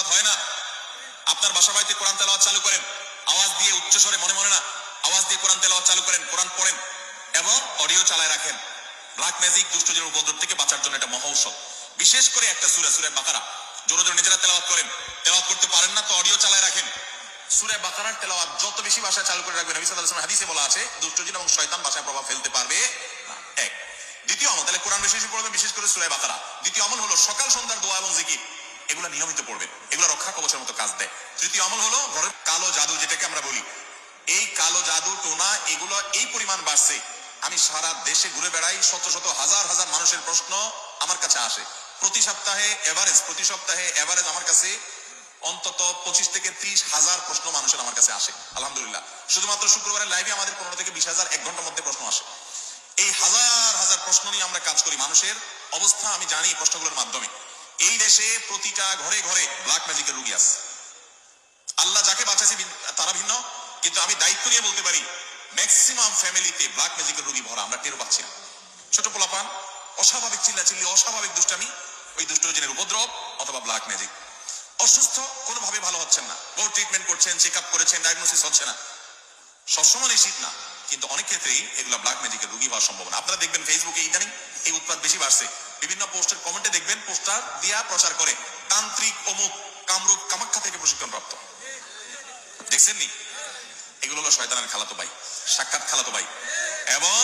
তেলাওয়াত হয় না। আপনার বাসা বাড়িতে কোরআন তেলাওয়াত চালু করেন, আওয়াজ দিয়ে উচ্চ স্বরে, মনে মনে না, আওয়াজ দিয়ে কোরআন তেলাওয়াত চালু করেন, কোরআন পড়েন এবং অডিও চালায় রাখেন। ব্ল্যাক ম্যাজিক, দুষ্টজনের উপদ্রব থেকে বাঁচার জন্য এটা মহা ঔষধ। বিশেষ করে একটা সূরা, সূরা বাকারা জোরে জোরে নিজেরা তেলাওয়াত করেন। তেলাওয়াত করতে পারেন না তো অডিও চালায় রাখেন। সূরা বাকারার তেলাওয়াত যত বেশি ভাষায় চালু করে রাখবেন, নবী সাল্লাল্লাহু আলাইহি ওয়াসাল্লাম হাদিসে বলা আছে দুষ্টজিন এবং শয়তান ভাষায় প্রভাব ফেলতে পারবে না। এক। দ্বিতীয় আমল, তাহলে কোরআন বেশি বেশি পড়বেন, বিশেষ করে সূরা বাকারা। দ্বিতীয় আমল হলো সকাল সন্ধ্যার দোয়া এবং জিকির, এগুলো নিয়মিত পড়বেন, এগুলো রক্ষা কবচের মতো কাজ দেয়। তৃতীয় আমল হলো ঘরের কালো জাদু, যেটাকে আমরা বলি, এই কালো জাদু টোনা এগুলো এই পরিমাণ বাড়ছে, আমি সারা দেশে ঘুরে বেড়াই, শত শত হাজার হাজার মানুষের প্রশ্ন আমার কাছে আসে। প্রতি সপ্তাহে এভারেজ আমার কাছে অন্তত 25 থেকে 30 হাজার প্রশ্ন মানুষের আমার কাছে আসে। আলহামদুলিল্লাহ, শুধুমাত্র শুক্রবারের লাইভে আমাদের 15 থেকে 20 হাজার এক ঘন্টার মধ্যে প্রশ্ন আসে। এই হাজার হাজার প্রশ্ন নিয়ে আমরা কাজ করি। মানুষের অবস্থা আমি জানি প্রশ্নগুলোর মাধ্যমে। এই দেশে প্রতিটা ঘরে ঘরে ব্ল্যাক ম্যাজিকের রোগী আছে। আল্লাহ যাকে বাঁচাছে তারা ভিন্ন, কিন্তু আমি দায়িত্ব নিয়ে বলতে পারি ম্যাক্সিমাম ফ্যামিলিতে ব্ল্যাক ম্যাজিকের রোগী ভরা, আমরা টের পাচ্ছি না। ছোট পোলাপান, অস্বাভাবিক চিল্লাচিল্লি, অস্বাভাবিক দুষ্টামি, ওই দুষ্টজনের উপদ্রব অথবা ব্ল্যাক ম্যাজিক। অসুস্থ, কোনোভাবে ভালো হচ্ছেন না, বহু ট্রিটমেন্ট করছেন, চেক আপ করেছেন, ডায়াগনোসিস হচ্ছে না। সবসময় নিশ্চিত না, কিন্তু অনেক ক্ষেত্রেই এগুলো ব্ল্যাক ম্যাজিকের রোগী হওয়ার সম্ভাবনা। আপনারা দেখবেন ফেসবুকে ইদানিং এই উৎপাদ বেশি বাড়ছে। বিভিন্ন পোস্টের কমেন্টে দেখবেন পোস্টার দিয়া প্রচার করে তান্ত্রিক অমুক কামরূপ কামাখ্যা থেকে প্রশিক্ষণপ্রাপ্ত। দেখছেন নি? এগুলো হলো শয়তানের খালাতো ভাই, সাক্ষাৎ খালাতো ভাই। এবং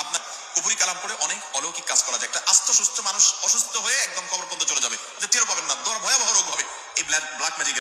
আপনার উপরি কালাম করে অনেক অলৌকিক কাজ করা যায়। একটা আস্ত সুস্থ মানুষ অসুস্থ হয়ে একদম কবর পর্যন্ত চলে যাবে, টেরও পাবেন না, ভয়াবহ রোগ হবে এই ব্ল্যাক ম্যাজিক।